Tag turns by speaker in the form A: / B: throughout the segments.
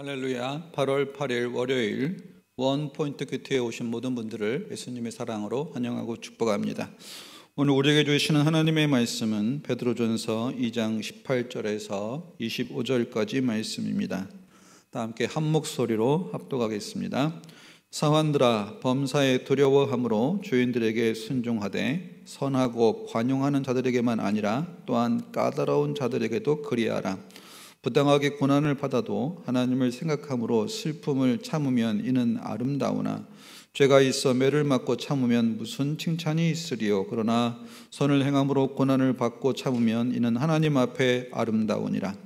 A: 할렐루야. 8월 8일 월요일 원포인트 큐티에 오신 모든 분들을 예수님의 사랑으로 환영하고 축복합니다. 오늘 우리에게 주시는 하나님의 말씀은 베드로전서 2장 18절에서 25절까지 말씀입니다. 다 함께 한 목소리로 합독하겠습니다. 사환들아, 범사에 두려워함으로 주인들에게 순종하되 선하고 관용하는 자들에게만 아니라 또한 까다로운 자들에게도 그리하라. 부당하게 고난을 받아도 하나님을 생각함으로 슬픔을 참으면 이는 아름다우나 죄가 있어 매를 맞고 참으면 무슨 칭찬이 있으리요. 그러나 선을 행함으로 고난을 받고 참으면 이는 하나님 앞에 아름다우니라.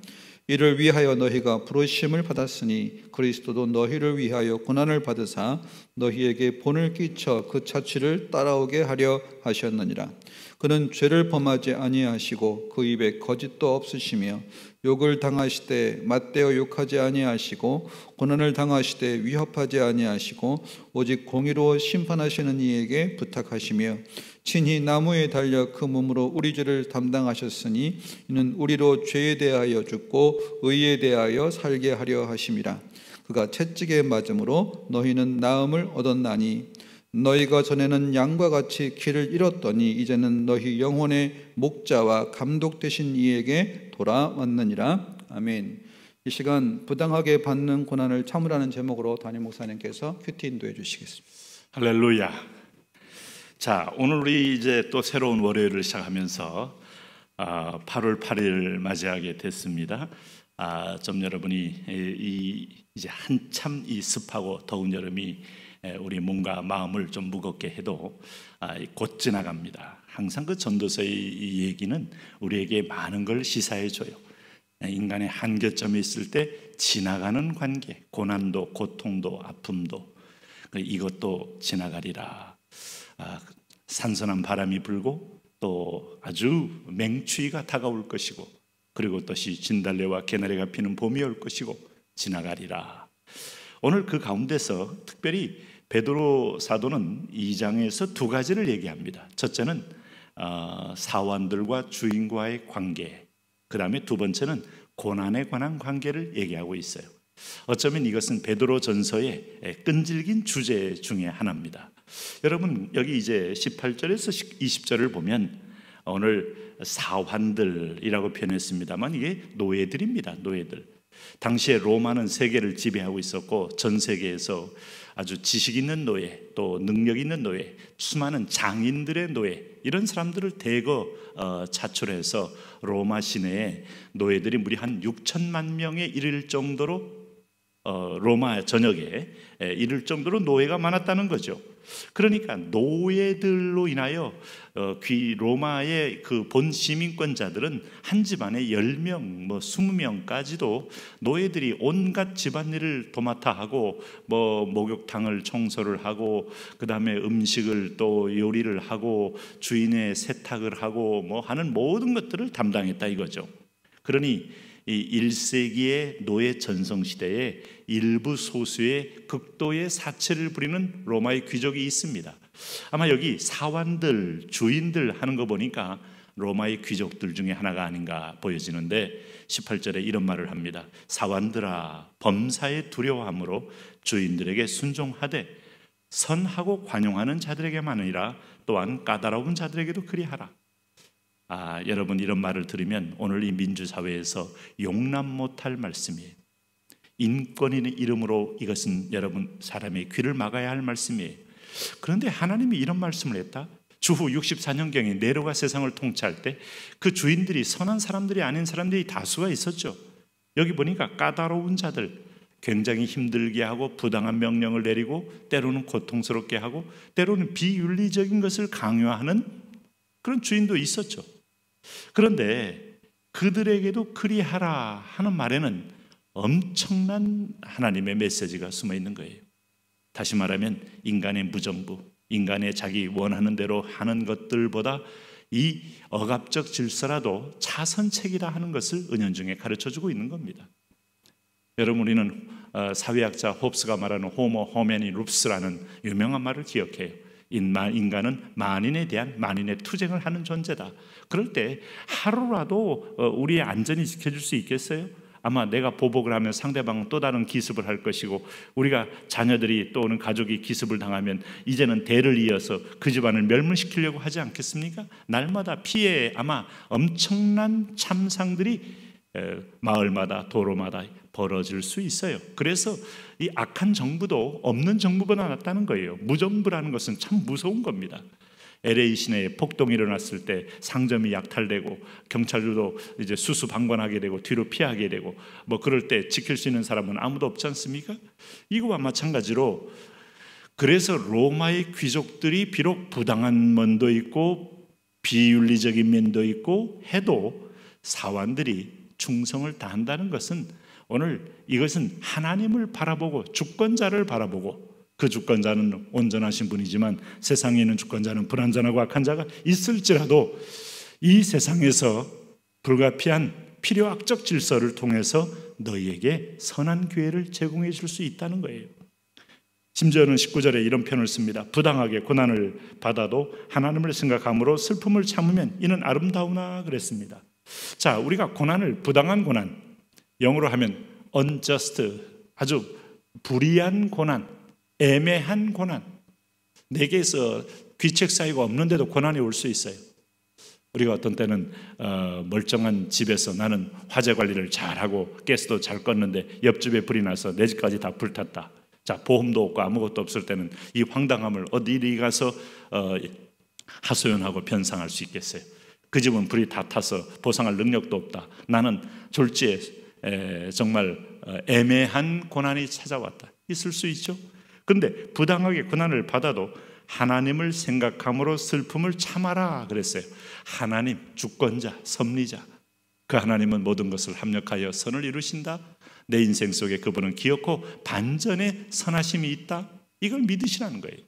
A: 이를 위하여 너희가 부르심을 받았으니 그리스도도 너희를 위하여 고난을 받으사 너희에게 본을 끼쳐 그 자취를 따라오게 하려 하셨느니라. 그는 죄를 범하지 아니하시고 그 입에 거짓도 없으시며 욕을 당하시되 맞대어 욕하지 아니하시고 고난을 당하시되 위협하지 아니하시고 오직 공의로 심판하시는 이에게 부탁하시며 친히 나무에 달려 그 몸으로 우리 죄를 담당하셨으니 이는 우리로 죄에 대하여 죽고 의에 대하여 살게 하려 하심이라. 그가 채찍에 맞음으로 너희는 나음을 얻었나니 너희가 전에는 양과 같이 길을 잃었더니 이제는 너희 영혼의 목자와 감독 되신 이에게 돌아왔느니라. 아멘. 이 시간 부당하게 받는 고난을 참으라는 제목으로 담임 목사님께서 큐티 인도해 주시겠습니다.
B: 할렐루야. 자, 오늘 우리 이제 또 새로운 월요일을 시작하면서 8월 8일 맞이하게 됐습니다. 좀 여러분이 이제 한참 이 습하고 더운 여름이 우리 몸과 마음을 좀 무겁게 해도 곧 지나갑니다. 항상 그 전도서의 이 얘기는 우리에게 많은 걸 시사해 줘요. 인간의 한계점이 있을 때 지나가는 관계, 고난도, 고통도, 아픔도 이것도 지나가리라. 산선한 바람이 불고 또 아주 맹추위가 다가올 것이고 그리고 또시 진달래와 개나리가 피는 봄이 올 것이고 지나가리라. 오늘 그 가운데서 특별히 베드로 사도는 2장에서 두 가지를 얘기합니다. 첫째는 사환들과 주인과의 관계, 그 다음에 두 번째는 고난에 관한 관계를 얘기하고 있어요. 어쩌면 이것은 베드로 전서의 끈질긴 주제 중에 하나입니다. 여러분 여기 이제 18절에서 20절을 보면 오늘 사환들이라고 표현했습니다만 이게 노예들입니다. 노예들. 당시에 로마는 세계를 지배하고 있었고 전 세계에서 아주 지식 있는 노예, 또 능력 있는 노예, 수많은 장인들의 노예, 이런 사람들을 대거 차출해서 로마 시내에 노예들이 무려 한 6천만 명에 이를 정도로 로마 전역에 이를 정도로 노예가 많았다는 거죠. 그러니까 노예들로 인하여 로마의 그 본 시민권자들은 한 집안에 10명, 20명까지도 노예들이 온갖 집안일을 도맡아 하고 목욕탕을 청소를 하고 그 다음에 음식을 또 요리를 하고 주인의 세탁을 하고 하는 모든 것들을 담당했다 이거죠. 그러니 이 1세기의 노예 전성시대에 일부 소수의 극도의 사체를 부리는 로마의 귀족이 있습니다. 아마 여기 사환들, 주인들 하는 거 보니까 로마의 귀족들 중에 하나가 아닌가 보여지는데 18절에 이런 말을 합니다. 사환들아, 범사에 두려워함으로 주인들에게 순종하되 선하고 관용하는 자들에게만 아니라 또한 까다로운 자들에게도 그리하라. 여러분 이런 말을 들으면 오늘 이 민주사회에서 용납 못할 말씀이에요. 인권인의 이름으로 이것은 여러분 사람의 귀를 막아야 할 말씀이에요. 그런데 하나님이 이런 말씀을 했다. 주후 64년경에 네로가 세상을 통치할 때 그 주인들이 선한 사람들이 아닌 사람들이 다수가 있었죠. 여기 보니까 까다로운 자들, 굉장히 힘들게 하고 부당한 명령을 내리고 때로는 고통스럽게 하고 때로는 비윤리적인 것을 강요하는 그런 주인도 있었죠. 그런데 그들에게도 그리하라 하는 말에는 엄청난 하나님의 메시지가 숨어 있는 거예요. 다시 말하면 인간의 무정부, 인간의 자기 원하는 대로 하는 것들보다 이 억압적 질서라도 차선책이라 하는 것을 은연중에 가르쳐주고 있는 겁니다. 여러분 우리는 사회학자 홉스가 말하는 호모 호메니 룹스라는 유명한 말을 기억해요. 인간은 만인에 대한 만인의 투쟁을 하는 존재다. 그럴 때 하루라도 우리의 안전이 지켜줄 수 있겠어요? 아마 내가 보복을 하면 상대방은 또 다른 기습을 할 것이고, 우리가 자녀들이 또는 가족이 기습을 당하면 이제는 대를 이어서 그 집안을 멸문시키려고 하지 않겠습니까? 날마다 피해에 아마 엄청난 참상들이 마을마다 도로마다 벌어질 수 있어요. 그래서 이 악한 정부도 없는 정부보다 낫다는 거예요. 무정부라는 것은 참 무서운 겁니다. LA 시내에 폭동이 일어났을 때 상점이 약탈되고 경찰들도 이제 수수방관하게 되고 뒤로 피하게 되고 뭐 그럴 때 지킬 수 있는 사람은 아무도 없지 않습니까? 이거와 마찬가지로, 그래서 로마의 귀족들이 비록 부당한 면도 있고 비윤리적인 면도 있고 해도 사원들이 충성을 다한다는 것은, 오늘 이것은 하나님을 바라보고 주권자를 바라보고, 그 주권자는 온전하신 분이지만 세상에 있는 주권자는 불완전하고 악한 자가 있을지라도 이 세상에서 불가피한 필요악적 질서를 통해서 너희에게 선한 기회를 제공해 줄 수 있다는 거예요. 심지어는 19절에 이런 표현을 씁니다. 부당하게 고난을 받아도 하나님을 생각함으로 슬픔을 참으면 이는 아름다우나 그랬습니다. 자, 우리가 고난을, 부당한 고난, 영어로 하면 unjust, 아주 불의한 고난, 애매한 고난, 내게서 귀책 사유가 없는데도 고난이 올 수 있어요. 우리가 어떤 때는 멀쩡한 집에서 나는 화재 관리를 잘하고 가스도 잘 껐는데 옆집에 불이 나서 내 집까지 다 불탔다. 자, 보험도 없고 아무것도 없을 때는 이 황당함을 어디 가서 하소연하고 변상할 수 있겠어요? 그 집은 불이 다 타서 보상할 능력도 없다. 나는 졸지에 정말 애매한 고난이 찾아왔다. 있을 수 있죠. 그런데 부당하게 고난을 받아도 하나님을 생각함으로 슬픔을 참아라 그랬어요. 하나님, 주권자, 섭리자, 그 하나님은 모든 것을 합력하여 선을 이루신다. 내 인생 속에 그분은 기어코 반전의 선하심이 있다. 이걸 믿으시라는 거예요.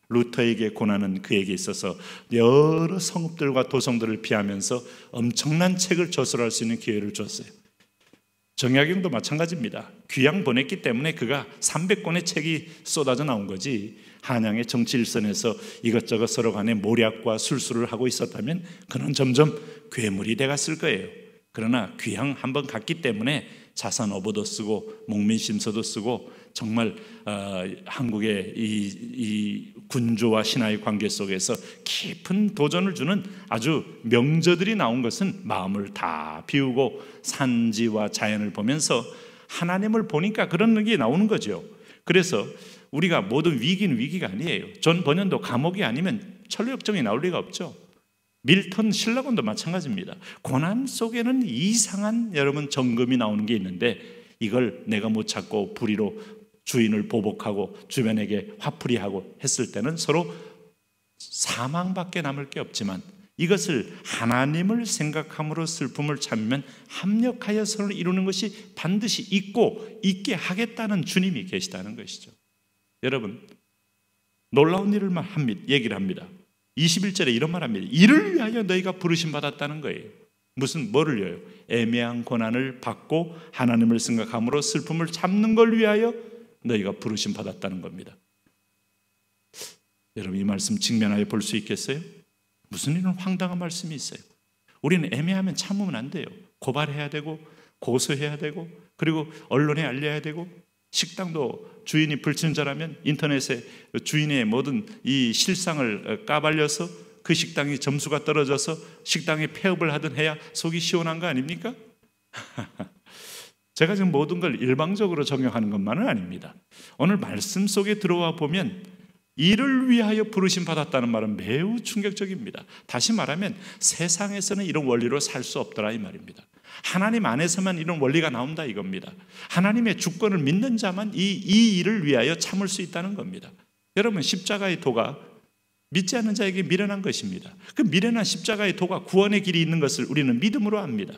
B: 루터에게 고난은 그에게 있어서 여러 성읍들과 도성들을 피하면서 엄청난 책을 저술할 수 있는 기회를 줬어요. 정약용도 마찬가지입니다. 귀양 보냈기 때문에 그가 300권의 책이 쏟아져 나온 거지, 한양의 정치 일선에서 이것저것 서로 간에 모략과 술수를 하고 있었다면 그는 점점 괴물이 돼갔을 거예요. 그러나 귀양 한번 갔기 때문에 자선 어보도 쓰고 목민심서도 쓰고 정말 한국의 이 군주와 신하의 관계 속에서 깊은 도전을 주는 아주 명저들이 나온 것은 마음을 다 비우고 산지와 자연을 보면서 하나님을 보니까 그런 게 나오는 거죠. 그래서 우리가 모든 위기는 위기가 아니에요. 존 버년도 감옥이 아니면 천류역정이 나올 리가 없죠. 밀턴 실라곤도 마찬가지입니다. 고난 속에는 이상한 여러분 정금이 나오는 게 있는데, 이걸 내가 못 찾고 불의로 주인을 보복하고 주변에게 화풀이하고 했을 때는 서로 사망밖에 남을 게 없지만, 이것을 하나님을 생각함으로 슬픔을 참으면 합력하여 선을 이루는 것이 반드시 있게 하겠다는 주님이 계시다는 것이죠. 여러분, 놀라운 일을 얘기를 합니다. 21절에 이런 말 합니다. 이를 위하여 너희가 부르심 받았다는 거예요. 뭐를 위하여? 애매한 고난을 받고 하나님을 생각함으로 슬픔을 참는 걸 위하여 너희가 부르심 받았다는 겁니다. 여러분, 이 말씀 직면하여 볼 수 있겠어요? 무슨 이런 황당한 말씀이 있어요? 우리는 애매하면 참으면 안 돼요. 고발해야 되고 고소해야 되고, 그리고 언론에 알려야 되고, 식당도 주인이 불친절하면 인터넷에 주인의 모든 이 실상을 까발려서 그 식당이 점수가 떨어져서 식당에 폐업을 하든 해야 속이 시원한 거 아닙니까? 제가 지금 모든 걸 일방적으로 적용하는 것만은 아닙니다. 오늘 말씀 속에 들어와 보면 이를 위하여 부르심 받았다는 말은 매우 충격적입니다. 다시 말하면 세상에서는 이런 원리로 살 수 없더라 이 말입니다. 하나님 안에서만 이런 원리가 나온다 이겁니다. 하나님의 주권을 믿는 자만 이 일을 위하여 참을 수 있다는 겁니다. 여러분, 십자가의 도가 믿지 않는 자에게 미련한 것입니다. 그 미련한 십자가의 도가 구원의 길이 있는 것을 우리는 믿음으로 압니다.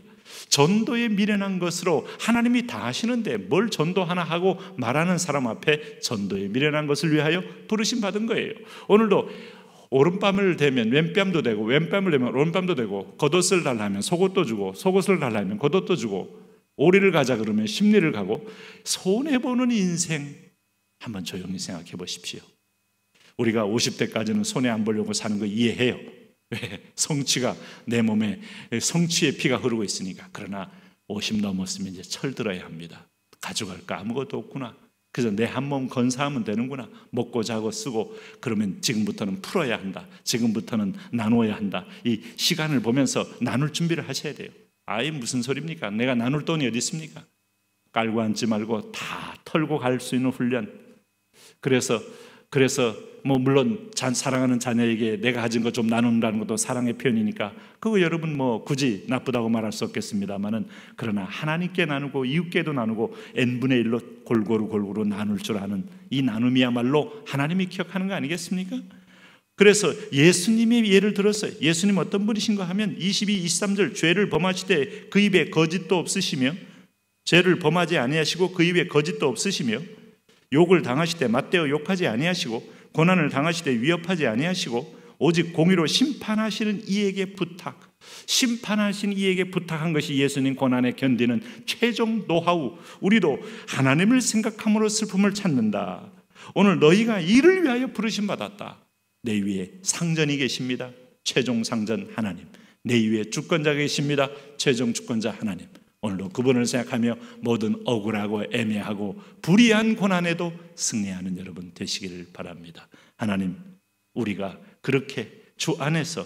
B: 전도에 미련한 것으로 하나님이 다 하시는데 뭘 전도 하나 하고 말하는 사람 앞에 전도에 미련한 것을 위하여 부르심 받은 거예요. 오늘도 오른뺨을 대면 왼뺨도 되고, 왼뺨을 대면 오른뺨도 되고, 겉옷을 달라 하면 속옷도 주고, 속옷을 달라 하면 겉옷도 주고, 오리를 가자 그러면 십리를 가고, 손해보는 인생 한번 조용히 생각해 보십시오. 우리가 50대까지는 손해 안 보려고 사는 거 이해해요. 왜? 성취가 내 몸에 성취의 피가 흐르고 있으니까. 그러나 50 넘었으면 이제 철들어야 합니다. 가져갈 거 아무것도 없구나. 그래서 내 한 몸 건사하면 되는구나. 먹고 자고 쓰고 그러면 지금부터는 풀어야 한다. 지금부터는 나눠야 한다. 이 시간을 보면서 나눌 준비를 하셔야 돼요. 아이 무슨 소리입니까? 내가 나눌 돈이 어디 있습니까? 깔고 앉지 말고 다 털고 갈 수 있는 훈련. 그래서 뭐 물론 사랑하는 자녀에게 내가 가진 거 좀 나눈다는 것도 사랑의 표현이니까 그거 여러분 뭐 굳이 나쁘다고 말할 수 없겠습니다만은, 그러나 하나님께 나누고 이웃께도 나누고 n분의 1로 골고루 나눌 줄 아는 이 나눔이야말로 하나님이 기억하는 거 아니겠습니까? 그래서 예수님의 예를 들었어요. 예수님 어떤 분이신가 하면 22, 23절 죄를 범하시되 그 입에 거짓도 없으시며, 죄를 범하지 아니하시고 그 입에 거짓도 없으시며, 욕을 당하시되 맞대어 욕하지 아니하시고 고난을 당하시되 위협하지 아니하시고 오직 공의로 심판하시는 이에게 부탁. 심판하신 이에게 부탁한 것이 예수님 고난에 견디는 최종 노하우. 우리도 하나님을 생각함으로 슬픔을 찾는다. 오늘 너희가 이를 위하여 부르심 받았다. 내 위에 상전이 계십니다. 최종 상전 하나님. 내 위에 주권자 계십니다. 최종 주권자 하나님. 오늘도 그분을 생각하며 모든 억울하고 애매하고 불의한 고난에도 승리하는 여러분 되시기를 바랍니다. 하나님, 우리가 그렇게 주 안에서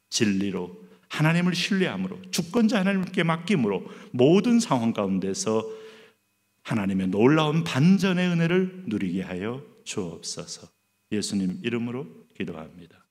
B: 진리로 하나님을 신뢰함으로 주권자 하나님께 맡김으로 모든 상황 가운데서 하나님의 놀라운 반전의 은혜를 누리게 하여 주옵소서. 예수님 이름으로 기도합니다.